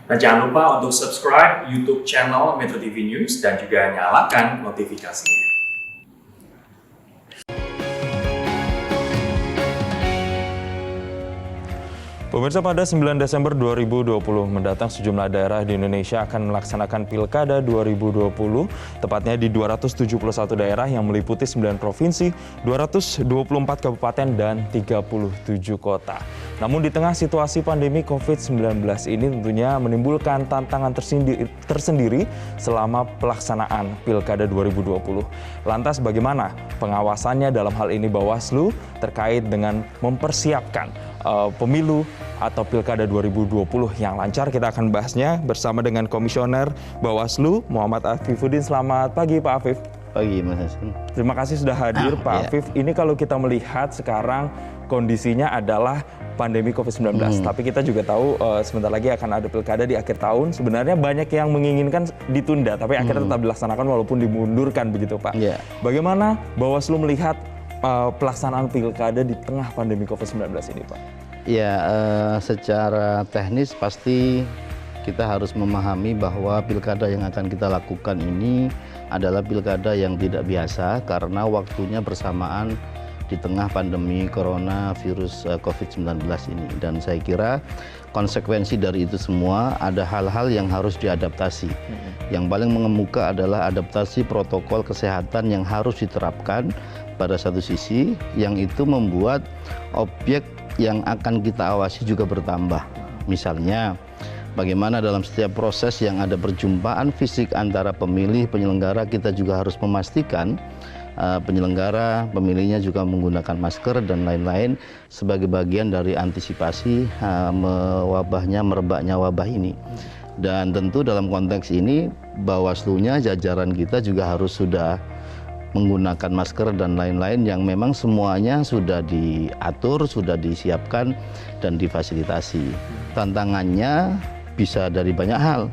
Dan jangan lupa untuk subscribe YouTube channel Metro TV News dan juga nyalakan notifikasinya. Pemirsa, pada 9 Desember 2020 mendatang sejumlah daerah di Indonesia akan melaksanakan Pilkada 2020, tepatnya di 271 daerah yang meliputi 9 provinsi, 224 kabupaten, dan 37 kota. Namun di tengah situasi pandemi COVID-19 ini tentunya menimbulkan tantangan tersendiri selama pelaksanaan Pilkada 2020. Lantas bagaimana pengawasannya dalam hal ini Bawaslu terkait dengan mempersiapkan pemilu atau Pilkada 2020 yang lancar? Kita akan bahasnya bersama dengan Komisioner Bawaslu Muhammad Afifuddin. Selamat pagi Pak Afif. Pagi Mas Hasan. Terima kasih sudah hadir Pak Afif. Ini kalau kita melihat sekarang kondisinya adalah pandemi COVID-19. Tapi kita juga tahu sebentar lagi akan ada Pilkada di akhir tahun. Sebenarnya banyak yang menginginkan ditunda, tapi akhirnya tetap dilaksanakan walaupun dimundurkan begitu Pak. Bagaimana Bawaslu melihat pelaksanaan Pilkada di tengah pandemi COVID-19 ini Pak? Ya, secara teknis pasti kita harus memahami bahwa Pilkada yang akan kita lakukan ini adalah Pilkada yang tidak biasa karena waktunya bersamaan di tengah pandemi coronavirus COVID-19 ini. Dan saya kira konsekuensi dari itu semua ada hal-hal yang harus diadaptasi. Yang paling mengemuka adalah adaptasi protokol kesehatan yang harus diterapkan pada satu sisi, yang itu membuat objek yang akan kita awasi juga bertambah. Misalnya, bagaimana dalam setiap proses yang ada perjumpaan fisik antara pemilih, penyelenggara, kita juga harus memastikan penyelenggara, pemilihnya juga menggunakan masker dan lain-lain sebagai bagian dari antisipasi merebaknya wabah ini. Dan tentu dalam konteks ini Bawaslu-nya, jajaran kita juga harus sudah menggunakan masker dan lain-lain yang memang semuanya sudah diatur, sudah disiapkan dan difasilitasi. Tantangannya bisa dari banyak hal.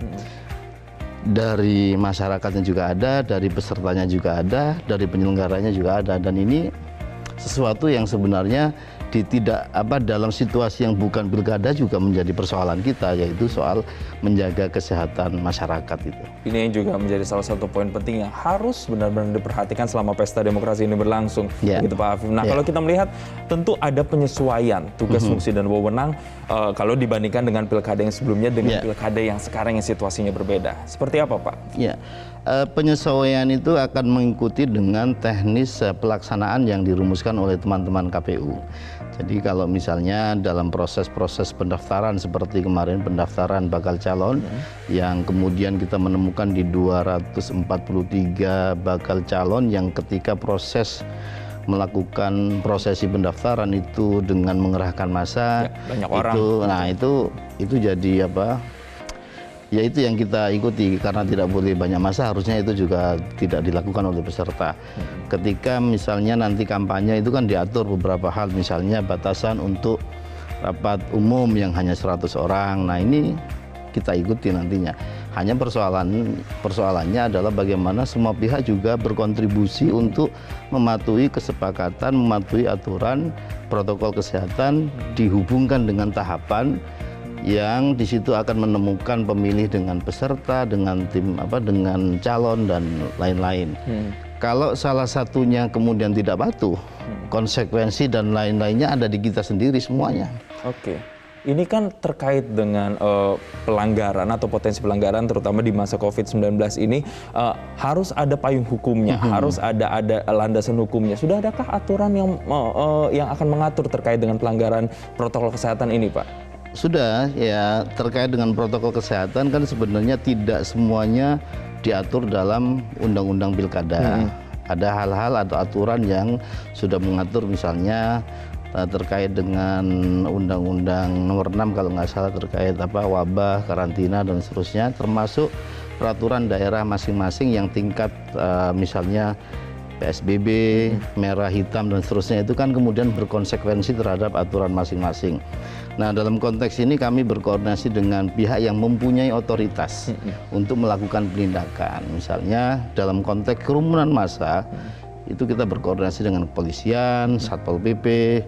Dari masyarakatnya juga ada, dari pesertanya juga ada, dari penyelenggaranya juga ada, dan ini sesuatu yang sebenarnya dalam situasi yang bukan pilkada juga menjadi persoalan kita, yaitu soal menjaga kesehatan masyarakat itu. Ini juga menjadi salah satu poin penting yang harus benar-benar diperhatikan selama pesta demokrasi ini berlangsung, gitu Pak Afif. Nah, kalau kita melihat tentu ada penyesuaian tugas, fungsi dan wewenang kalau dibandingkan dengan pilkada yang sebelumnya dengan pilkada yang sekarang yang situasinya berbeda. Seperti apa Pak? Penyesuaian itu akan mengikuti dengan teknis pelaksanaan yang dirumuskan oleh teman-teman KPU. Jadi kalau misalnya dalam proses-proses pendaftaran seperti kemarin pendaftaran bakal calon yang kemudian kita menemukan di 243 bakal calon yang ketika proses melakukan prosesi pendaftaran itu dengan mengerahkan massa, banyak orang. Itu jadi apa? Ya itu yang kita ikuti, karena tidak boleh banyak massa, harusnya itu juga tidak dilakukan oleh peserta. Ketika misalnya nanti kampanye itu kan diatur beberapa hal, misalnya batasan untuk rapat umum yang hanya 100 orang. Nah ini kita ikuti nantinya. Hanya persoalannya adalah bagaimana semua pihak juga berkontribusi untuk mematuhi kesepakatan, mematuhi aturan protokol kesehatan, dihubungkan dengan tahapan yang di situ akan menemukan pemilih dengan peserta, dengan tim dengan calon dan lain-lain. Kalau salah satunya kemudian tidak patuh, konsekuensi dan lain-lainnya ada di kita sendiri semuanya. Ini kan terkait dengan pelanggaran atau potensi pelanggaran terutama di masa COVID-19 ini, harus ada payung hukumnya, harus ada landasan hukumnya. Sudah adakah aturan yang akan mengatur terkait dengan pelanggaran protokol kesehatan ini Pak? Sudah, ya, terkait dengan protokol kesehatan kan sebenarnya tidak semuanya diatur dalam undang-undang pilkada. Ada hal-hal atau aturan yang sudah mengatur, misalnya terkait dengan Undang-Undang Nomor 6 kalau nggak salah terkait wabah, karantina dan seterusnya, termasuk peraturan daerah masing-masing yang tingkat misalnya PSBB, merah, hitam dan seterusnya, itu kan kemudian berkonsekuensi terhadap aturan masing-masing. Nah, dalam konteks ini kami berkoordinasi dengan pihak yang mempunyai otoritas untuk melakukan penindakan. Misalnya dalam konteks kerumunan massa, itu kita berkoordinasi dengan kepolisian, Satpol PP,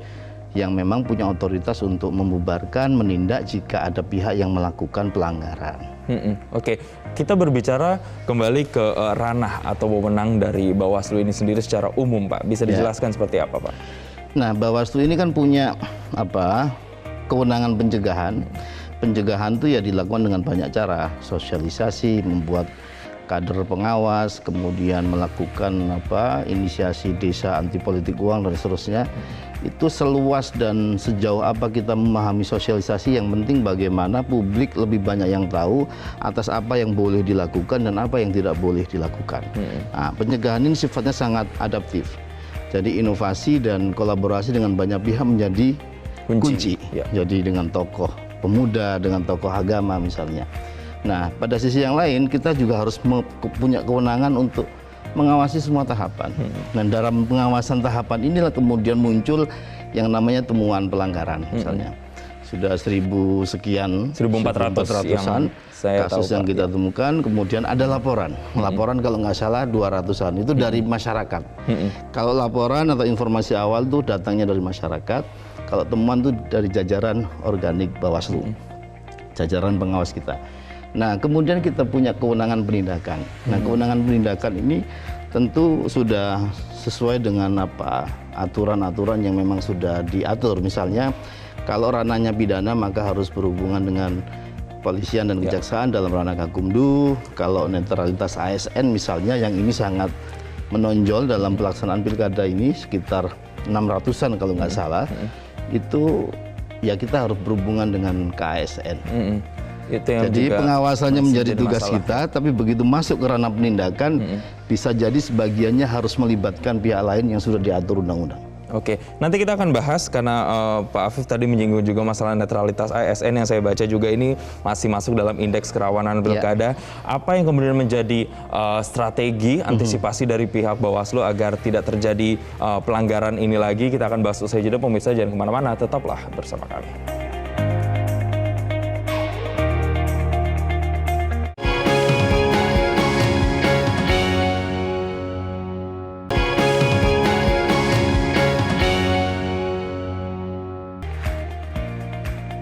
yang memang punya otoritas untuk membubarkan, menindak jika ada pihak yang melakukan pelanggaran. Oke, kita berbicara kembali ke ranah atau wewenang dari Bawaslu ini sendiri secara umum, Pak. Bisa dijelaskan seperti apa, Pak? Nah, Bawaslu ini kan punya kewenangan pencegahan. Pencegahan itu ya dilakukan dengan banyak cara, sosialisasi, membuat kader pengawas, kemudian melakukan inisiasi desa anti politik uang dan seterusnya. Itu seluas dan sejauh apa kita memahami sosialisasi, yang penting bagaimana publik lebih banyak yang tahu atas apa yang boleh dilakukan dan apa yang tidak boleh dilakukan. Nah, pencegahan ini sifatnya sangat adaptif. Jadi inovasi dan kolaborasi dengan banyak pihak menjadi kunci. Ya. Jadi dengan tokoh pemuda, dengan tokoh agama misalnya. Nah, pada sisi yang lain kita juga harus punya kewenangan untuk mengawasi semua tahapan. Dan dalam pengawasan tahapan inilah kemudian muncul yang namanya temuan pelanggaran misalnya. Sudah 1000 sekian, 1400-an kasus yang kita temukan, kemudian ada laporan. Laporan kalau nggak salah 200-an, itu dari masyarakat. Kalau laporan atau informasi awal itu datangnya dari masyarakat, kalau temuan itu dari jajaran organik Bawaslu, jajaran pengawas kita. Nah, kemudian kita punya kewenangan penindakan. Nah, kewenangan penindakan ini tentu sudah sesuai dengan aturan-aturan yang memang sudah diatur. Misalnya, kalau ranahnya pidana maka harus berhubungan dengan polisian dan kejaksaan dalam ranah Gakumdu. Kalau netralitas ASN misalnya, yang ini sangat menonjol dalam pelaksanaan pilkada ini, sekitar 600-an kalau nggak salah, itu ya kita harus berhubungan dengan KASN. Itu yang jadi juga pengawasannya menjadi tugas masalah kita, tapi begitu masuk ke ranah penindakan, bisa jadi sebagiannya harus melibatkan pihak lain yang sudah diatur undang-undang. Oke, nanti kita akan bahas karena Pak Afif tadi menyinggung juga masalah netralitas ASN yang saya baca juga ini masih masuk dalam indeks kerawanan pilkada. Apa yang kemudian menjadi strategi antisipasi dari pihak Bawaslu agar tidak terjadi pelanggaran ini lagi? Kita akan bahas usai jeda. Pemirsa jangan kemana-mana, tetaplah bersama kami.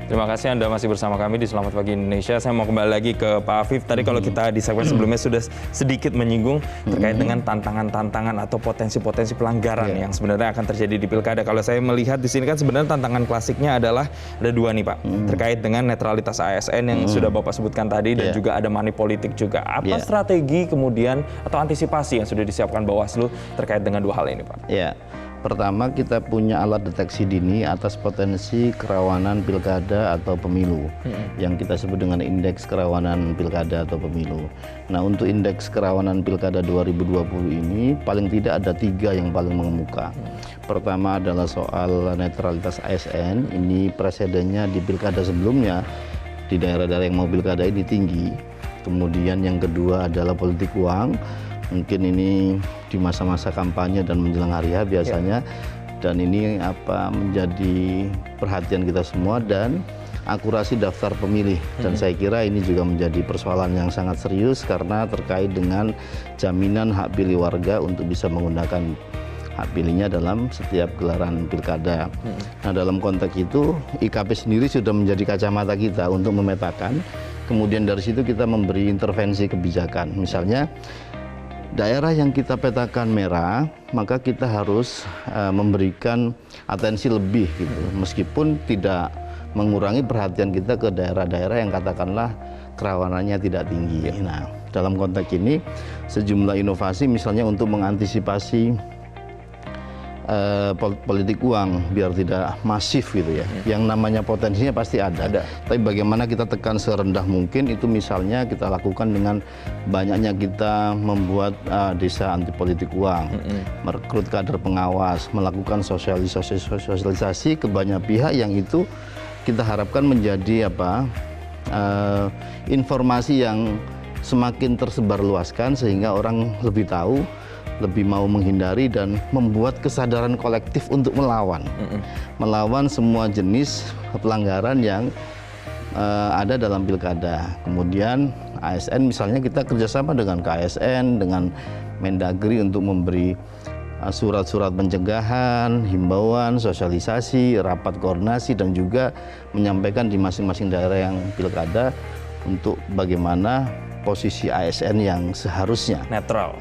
Terima kasih Anda masih bersama kami di Selamat Pagi Indonesia. Saya mau kembali lagi ke Pak Afif. Tadi kalau kita di segmen sebelumnya sudah sedikit menyinggung terkait dengan tantangan-tantangan atau potensi-potensi pelanggaran yang sebenarnya akan terjadi di pilkada. Kalau saya melihat di sini kan sebenarnya tantangan klasiknya adalah ada dua nih Pak. Terkait dengan netralitas ASN yang sudah Bapak sebutkan tadi dan juga ada money politik juga. Apa strategi kemudian atau antisipasi yang sudah disiapkan Bawaslu terkait dengan dua hal ini Pak? Ya. Pertama, kita punya alat deteksi dini atas potensi kerawanan pilkada atau pemilu yang kita sebut dengan indeks kerawanan pilkada atau pemilu. Nah, untuk indeks kerawanan pilkada 2020 ini paling tidak ada 3 yang paling mengemuka. Pertama adalah soal netralitas ASN. Ini presidennya di pilkada sebelumnya di daerah-daerah yang mau pilkada ini tinggi. Kemudian yang kedua adalah politik uang. Mungkin ini di masa-masa kampanye dan menjelang hari H biasanya, dan ini menjadi perhatian kita semua, dan akurasi daftar pemilih. Dan saya kira ini juga menjadi persoalan yang sangat serius karena terkait dengan jaminan hak pilih warga untuk bisa menggunakan hak pilihnya dalam setiap gelaran pilkada. Nah, dalam konteks itu IKP sendiri sudah menjadi kacamata kita untuk memetakan. Kemudian dari situ kita memberi intervensi kebijakan. Misalnya daerah yang kita petakan merah, maka kita harus memberikan atensi lebih gitu, meskipun tidak mengurangi perhatian kita ke daerah-daerah yang katakanlah kerawanannya tidak tinggi. Nah, dalam konteks ini sejumlah inovasi misalnya untuk mengantisipasi politik uang biar tidak masif gitu ya. Yang namanya potensinya pasti ada. Tapi bagaimana kita tekan serendah mungkin, itu misalnya kita lakukan dengan banyaknya kita membuat desa anti politik uang, merekrut kader pengawas, melakukan sosialisasi ke banyak pihak yang itu kita harapkan menjadi informasi yang semakin tersebar luaskan sehingga orang lebih tahu, lebih mau menghindari dan membuat kesadaran kolektif untuk melawan semua jenis pelanggaran yang ada dalam pilkada. Kemudian ASN misalnya kita kerjasama dengan KSN, dengan Mendagri untuk memberi surat-surat pencegahan, himbauan, sosialisasi, rapat koordinasi, dan juga menyampaikan di masing-masing daerah yang pilkada untuk bagaimana posisi ASN yang seharusnya Netral.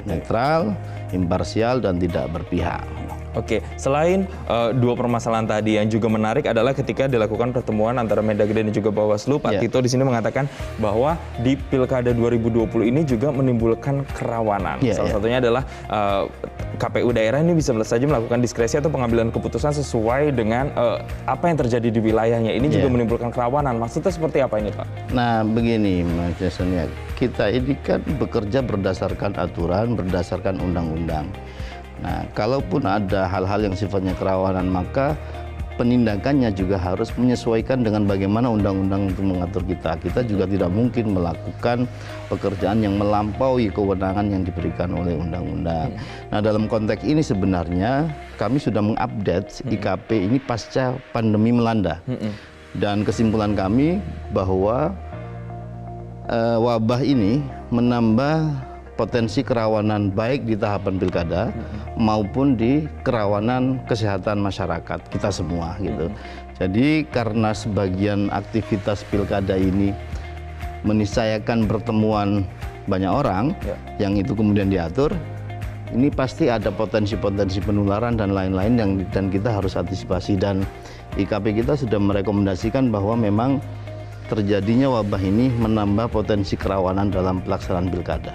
netral, imparsial, dan tidak berpihak. Oke, selain dua permasalahan tadi yang juga menarik adalah ketika dilakukan pertemuan antara Mendagri dan juga Bawaslu, Pak Tito di sini mengatakan bahwa di Pilkada 2020 ini juga menimbulkan kerawanan. Salah satunya adalah KPU daerah ini bisa saja melakukan diskresi atau pengambilan keputusan sesuai dengan apa yang terjadi di wilayahnya. Ini juga menimbulkan kerawanan. Maksudnya seperti apa ini, Pak? Nah, begini Mas Jason, ya, kita ini kan bekerja berdasarkan aturan, berdasarkan undang-undang. Nah, kalaupun ada hal-hal yang sifatnya kerawanan, maka penindakannya juga harus menyesuaikan dengan bagaimana undang-undang itu mengatur kita. Kita juga tidak mungkin melakukan pekerjaan yang melampaui kewenangan yang diberikan oleh undang-undang. Nah, dalam konteks ini sebenarnya kami sudah mengupdate IKP ini pasca pandemi melanda. Dan kesimpulan kami bahwa wabah ini menambah potensi kerawanan baik di tahapan pilkada maupun di kerawanan kesehatan masyarakat kita semua gitu. Jadi karena sebagian aktivitas pilkada ini meniscayakan pertemuan banyak orang yang itu kemudian diatur, ini pasti ada potensi-potensi penularan dan lain-lain yang dan kita harus antisipasi, dan IKP kita sudah merekomendasikan bahwa memang terjadinya wabah ini menambah potensi kerawanan dalam pelaksanaan pilkada.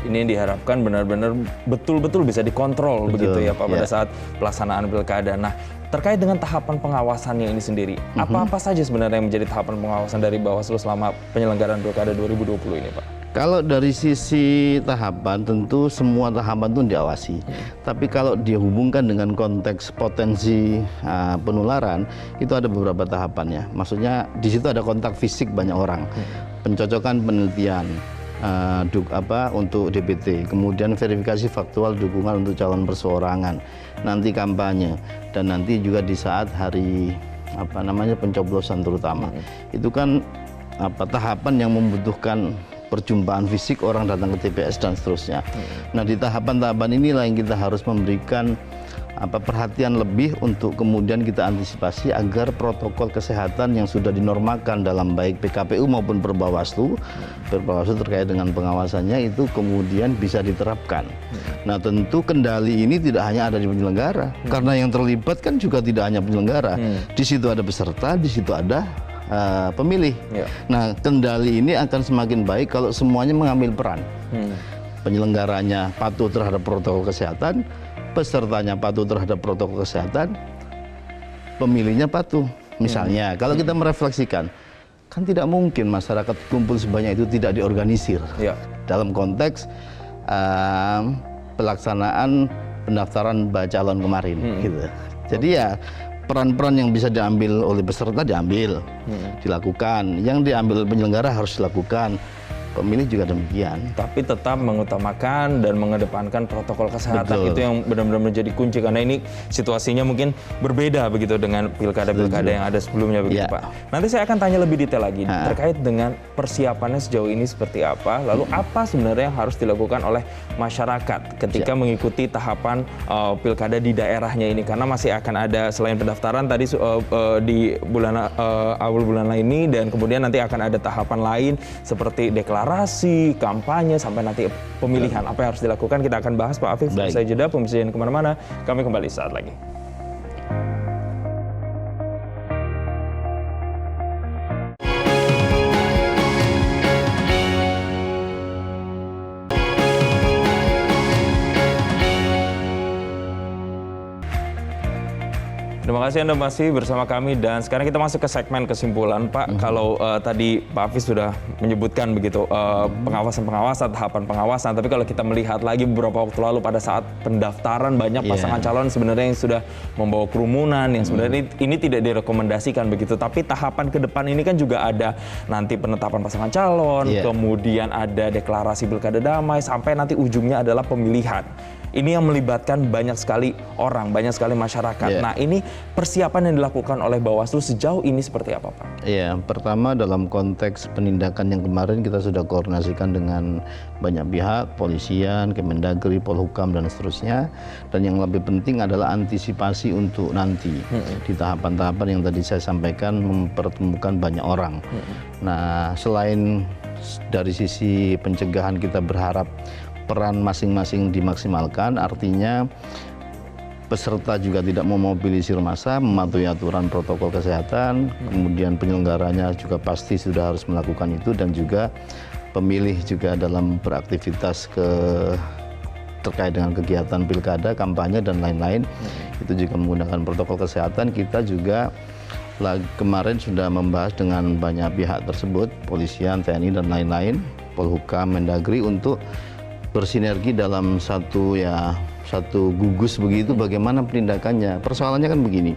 Ini diharapkan benar-benar betul-betul bisa dikontrol begitu ya Pak pada saat pelaksanaan pilkada. Nah, terkait dengan tahapan pengawasannya ini sendiri, apa-apa saja sebenarnya yang menjadi tahapan pengawasan dari Bawaslu selama penyelenggaraan pilkada 2020 ini, Pak? Kalau dari sisi tahapan, tentu semua tahapan itu diawasi. Tapi kalau dihubungkan dengan konteks potensi penularan, itu ada beberapa tahapannya. Maksudnya di situ ada kontak fisik banyak orang, pencocokan penelitian untuk DPT, kemudian verifikasi faktual dukungan untuk calon perseorangan, nanti kampanye, dan nanti juga di saat hari pencoblosan terutama. Itu kan tahapan yang membutuhkan perjumpaan fisik, orang datang ke TPS dan seterusnya. Nah, di tahapan-tahapan inilah yang kita harus memberikan perhatian lebih untuk kemudian kita antisipasi agar protokol kesehatan yang sudah dinormakan dalam baik PKPU maupun Perbawaslu terkait dengan pengawasannya itu kemudian bisa diterapkan. Nah, tentu kendali ini tidak hanya ada di penyelenggara, karena yang terlibat kan juga tidak hanya penyelenggara. Di situ ada peserta, di situ ada pemilih. Nah, kendali ini akan semakin baik kalau semuanya mengambil peran. Penyelenggaranya patuh terhadap protokol kesehatan, pesertanya patuh terhadap protokol kesehatan, pemilihnya patuh. Misalnya, kalau kita merefleksikan, kan tidak mungkin masyarakat kumpul sebanyak itu tidak diorganisir dalam konteks pelaksanaan pendaftaran calon kemarin. Gitu. Jadi ya peran-peran yang bisa diambil oleh peserta diambil, dilakukan. Yang diambil penyelenggara harus dilakukan. Pemilih juga demikian. Tapi tetap mengutamakan dan mengedepankan protokol kesehatan. Itu yang benar-benar menjadi kunci, karena ini situasinya mungkin berbeda begitu dengan pilkada-pilkada yang ada sebelumnya begitu Pak. Nanti saya akan tanya lebih detail lagi terkait dengan persiapannya sejauh ini seperti apa, lalu apa sebenarnya yang harus dilakukan oleh masyarakat ketika mengikuti tahapan pilkada di daerahnya ini, karena masih akan ada selain pendaftaran tadi di awal bulan ini, dan kemudian nanti akan ada tahapan lain seperti deklarasi, kampanye, sampai nanti pemilihan. Apa yang harus dilakukan kita akan bahas Pak Afif. Saya jeda, pemirsa jangan kemana-mana, kami kembali saat lagi. Terima kasih Anda masih bersama kami, dan sekarang kita masuk ke segmen kesimpulan Pak. Kalau tadi Pak Hafiz sudah menyebutkan begitu pengawasan-pengawasan, tahapan pengawasan, tapi kalau kita melihat lagi beberapa waktu lalu pada saat pendaftaran banyak pasangan calon sebenarnya yang sudah membawa kerumunan, yang sebenarnya ini tidak direkomendasikan begitu. Tapi tahapan ke depan ini kan juga ada nanti penetapan pasangan calon, kemudian ada deklarasi pilkada damai, sampai nanti ujungnya adalah pemilihan. Ini yang melibatkan banyak sekali orang, banyak sekali masyarakat. Nah, ini persiapan yang dilakukan oleh Bawaslu sejauh ini seperti apa, Pak? Ya, pertama dalam konteks penindakan yang kemarin kita sudah koordinasikan dengan banyak pihak, polisian, Kemendagri, Polhukam dan seterusnya. Dan yang lebih penting adalah antisipasi untuk nanti di tahapan-tahapan yang tadi saya sampaikan mempertemukan banyak orang. Nah, selain dari sisi pencegahan kita berharap peran masing-masing dimaksimalkan, artinya peserta juga tidak memobilisir massa, mematuhi aturan protokol kesehatan, kemudian penyelenggaranya juga pasti sudah harus melakukan itu, dan juga pemilih juga dalam beraktivitas terkait dengan kegiatan pilkada, kampanye dan lain-lain, itu juga menggunakan protokol kesehatan. Kita juga kemarin sudah membahas dengan banyak pihak tersebut, polisian, TNI dan lain-lain, Polhukam, Mendagri, untuk bersinergi dalam satu gugus begitu bagaimana penindakannya. Persoalannya kan begini,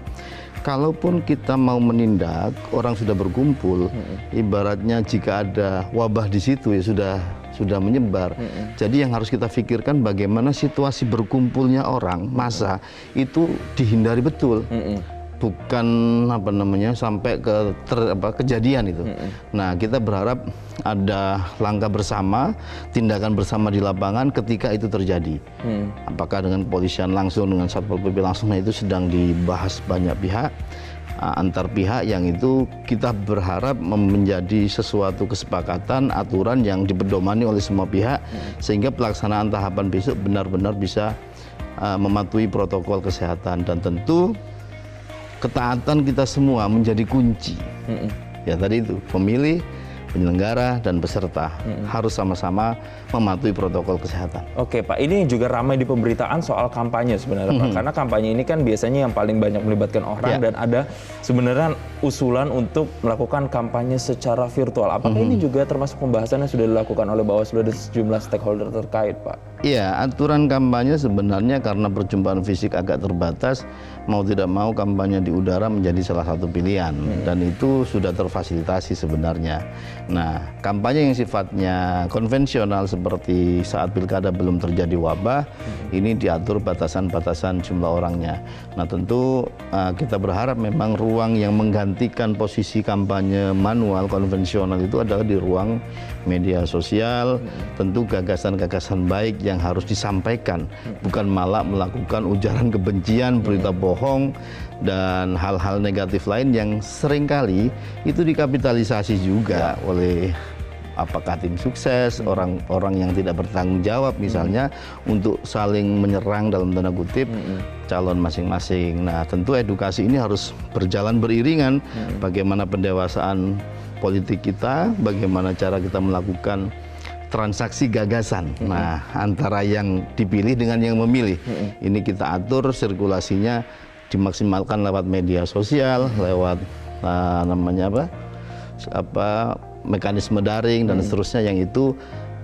kalaupun kita mau menindak, orang sudah berkumpul, ibaratnya jika ada wabah di situ ya sudah menyebar. Jadi yang harus kita pikirkan bagaimana situasi berkumpulnya orang, massa itu dihindari betul. Bukan sampai ke kejadian itu. Nah, kita berharap ada langkah bersama, tindakan bersama di lapangan ketika itu terjadi. Apakah dengan kepolisian langsung, dengan Satpol PP langsung, nah itu sedang dibahas banyak pihak, antar pihak, yang itu kita berharap menjadi sesuatu kesepakatan, aturan yang dipedomani oleh semua pihak, sehingga pelaksanaan tahapan besok benar-benar bisa mematuhi protokol kesehatan. Dan tentu ketaatan kita semua menjadi kunci. Ya tadi itu, pemilih, penyelenggara, dan peserta harus sama-sama mematuhi protokol kesehatan. Oke Pak, ini juga ramai di pemberitaan soal kampanye sebenarnya Pak. Karena kampanye ini kan biasanya yang paling banyak melibatkan orang, dan ada sebenarnya usulan untuk melakukan kampanye secara virtual. Apakah ini juga termasuk pembahasan yang sudah dilakukan oleh Bawaslu dan sejumlah stakeholder terkait, Pak? Iya, aturan kampanye sebenarnya karena perjumpaan fisik agak terbatas, mau tidak mau kampanye di udara menjadi salah satu pilihan, dan itu sudah terfasilitasi sebenarnya. Nah, kampanye yang sifatnya konvensional seperti saat pilkada belum terjadi wabah, ini diatur batasan-batasan jumlah orangnya. Nah, tentu kita berharap memang ruang yang menggantikan posisi kampanye manual konvensional itu adalah di ruang media sosial. Tentu gagasan-gagasan baik yang harus disampaikan, bukan malah melakukan ujaran kebencian, berita bohong, dan hal-hal negatif lain yang seringkali itu dikapitalisasi juga oleh apakah tim sukses, orang-orang yang tidak bertanggung jawab misalnya, untuk saling menyerang dalam tanda kutip calon masing-masing. Nah, tentu edukasi ini harus berjalan beriringan. Bagaimana pendewasaan politik kita, bagaimana cara kita melakukan transaksi gagasan. Nah, antara yang dipilih dengan yang memilih, ini kita atur sirkulasinya dimaksimalkan lewat media sosial, lewat mekanisme daring dan seterusnya, yang itu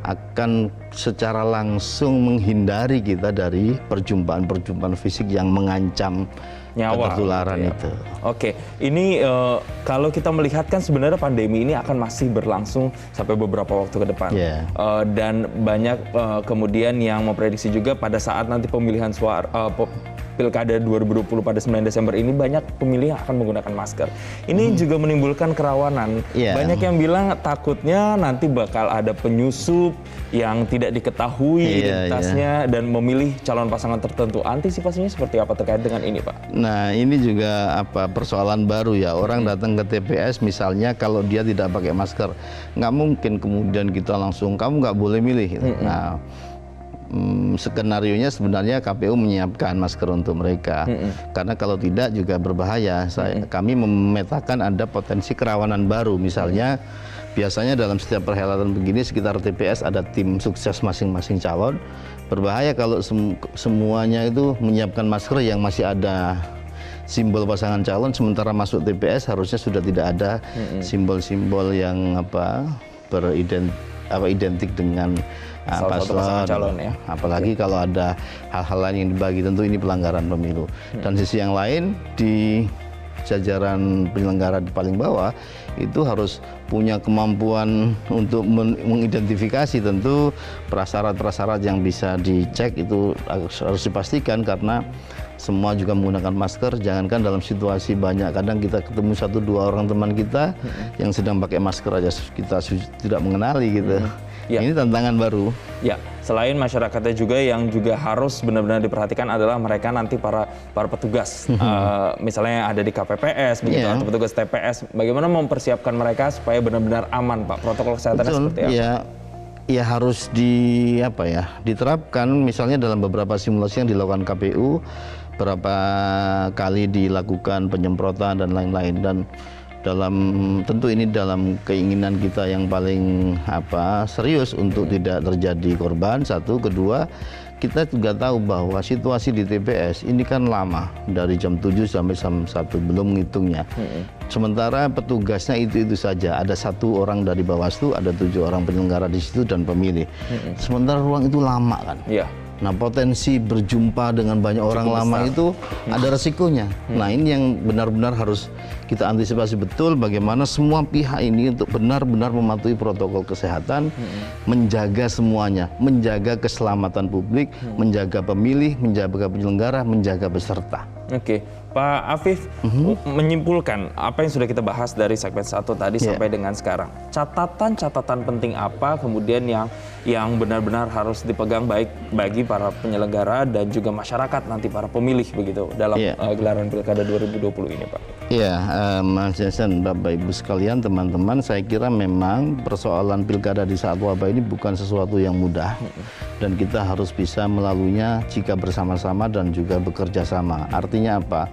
akan secara langsung menghindari kita dari perjumpaan-perjumpaan fisik yang mengancam nyawa ketularan gitu ya. itu. Oke, ini kalau kita melihat kan sebenarnya pandemi ini akan masih berlangsung sampai beberapa waktu ke depan. Dan banyak kemudian yang memprediksi juga pada saat nanti pemilihan Pilkada 2020 pada 9 Desember ini banyak pemilih yang akan menggunakan masker. Ini juga menimbulkan kerawanan. Banyak yang bilang takutnya nanti bakal ada penyusup yang tidak diketahui identitasnya dan memilih calon pasangan tertentu. Antisipasinya seperti apa terkait dengan ini, Pak? Nah, ini juga persoalan baru ya. Orang datang ke TPS misalnya, kalau dia tidak pakai masker, nggak mungkin kemudian kita langsung kamu nggak boleh milih. Nah, skenarionya sebenarnya KPU menyiapkan masker untuk mereka, karena kalau tidak juga berbahaya. Kami memetakan ada potensi kerawanan baru. Misalnya biasanya dalam setiap perhelatan begini sekitar TPS ada tim sukses masing-masing calon. Berbahaya kalau semuanya itu menyiapkan masker yang masih ada simbol pasangan calon, sementara masuk TPS harusnya sudah tidak ada simbol-simbol yang identik dengan paslon, ya. Apalagi kalau ada hal-hal lain yang dibagi, tentu ini pelanggaran pemilu. Dan sisi yang lain, di jajaran penyelenggara di paling bawah itu harus punya kemampuan untuk mengidentifikasi. Tentu prasyarat-prasyarat yang bisa dicek itu harus dipastikan, karena semua juga menggunakan masker. Jangankan dalam situasi banyak, kadang kita ketemu 1-2 orang teman kita yang sedang pakai masker aja kita tidak mengenali gitu. Ya. Ini tantangan baru. Ya, selain masyarakatnya juga yang juga harus benar-benar diperhatikan adalah mereka nanti para petugas, misalnya ada di KPPS begitu, atau petugas TPS. Bagaimana mempersiapkan mereka supaya benar-benar aman, Pak? Protokol kesehatannya seperti apa? Ya harus diterapkan. Misalnya dalam beberapa simulasi yang dilakukan KPU, berapa kali dilakukan penyemprotan dan lain-lain, dan tentu ini dalam keinginan kita yang paling serius untuk tidak terjadi korban. Satu, kedua, kita juga tahu bahwa situasi di TPS ini kan lama, dari jam 7 sampai jam 1, belum menghitungnya. Sementara petugasnya itu saja, ada 1 orang dari Bawaslu, ada 7 orang penyelenggara di situ dan pemilih. Sementara ruang itu lama kan. Nah, potensi berjumpa dengan banyak orang lama itu ada resikonya. Nah, ini yang benar-benar harus kita antisipasi betul, bagaimana semua pihak ini untuk benar-benar mematuhi protokol kesehatan, menjaga semuanya, menjaga keselamatan publik, menjaga pemilih, menjaga penyelenggara, menjaga peserta. Oke, Pak Afif, menyimpulkan apa yang sudah kita bahas dari segmen 1 tadi sampai dengan sekarang. Catatan-catatan penting apa kemudian yang benar-benar harus dipegang baik bagi para penyelenggara dan juga masyarakat nanti para pemilih begitu dalam gelaran Pilkada 2020 ini, Pak? Iya, Mas Jason, Bapak Ibu sekalian, teman-teman, saya kira memang persoalan pilkada di saat wabah ini bukan sesuatu yang mudah, dan kita harus bisa melaluinya jika bersama-sama dan juga bekerja sama. Artinya apa?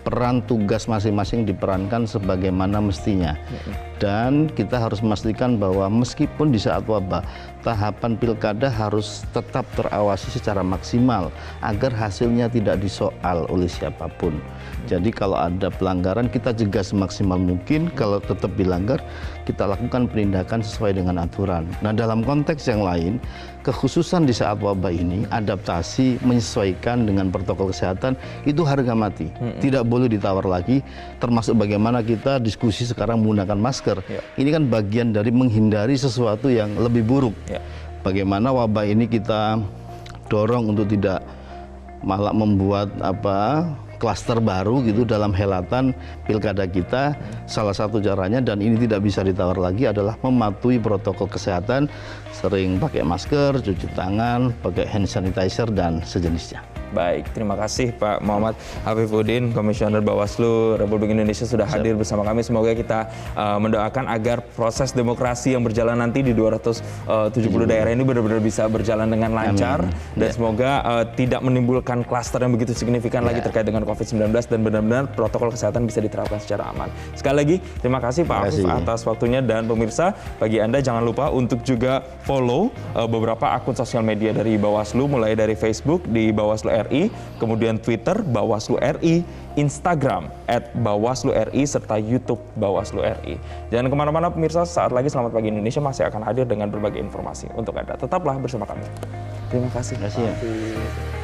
Peran tugas masing-masing diperankan sebagaimana mestinya, dan kita harus memastikan bahwa meskipun di saat wabah, tahapan pilkada harus tetap terawasi secara maksimal agar hasilnya tidak disoal oleh siapapun. Jadi kalau ada pelanggaran, kita cegah semaksimal mungkin. Kalau tetap dilanggar, kita lakukan penindakan sesuai dengan aturan. Nah, dalam konteks yang lain, kekhususan di saat wabah ini, adaptasi menyesuaikan dengan protokol kesehatan itu harga mati. Tidak boleh ditawar lagi, termasuk bagaimana kita diskusi sekarang menggunakan masker. Ini kan bagian dari menghindari sesuatu yang lebih buruk. Bagaimana wabah ini kita dorong untuk tidak malah membuat klaster baru gitu dalam helatan pilkada kita. Salah satu caranya, dan ini tidak bisa ditawar lagi, adalah mematuhi protokol kesehatan, sering pakai masker, cuci tangan, pakai hand sanitizer dan sejenisnya. Baik, terima kasih Pak Muhammad Afifuddin, Komisioner Bawaslu Republik Indonesia sudah hadir bersama kami. Semoga kita mendoakan agar proses demokrasi yang berjalan nanti di 270 daerah ini benar-benar bisa berjalan dengan lancar. Dan semoga tidak menimbulkan klaster yang begitu signifikan lagi terkait dengan COVID-19, dan benar-benar protokol kesehatan bisa diterapkan secara aman. Sekali lagi, terima kasih Pak Afif atas waktunya, dan pemirsa, bagi Anda jangan lupa untuk juga follow beberapa akun sosial media dari Bawaslu, mulai dari Facebook di Bawaslu RI, kemudian Twitter Bawaslu RI, Instagram @BawasluRI, serta YouTube Bawaslu RI. Jangan kemana-mana pemirsa, saat lagi Selamat Pagi Indonesia masih akan hadir dengan berbagai informasi untuk Anda. Tetaplah bersama kami. Terima kasih. Terima kasih.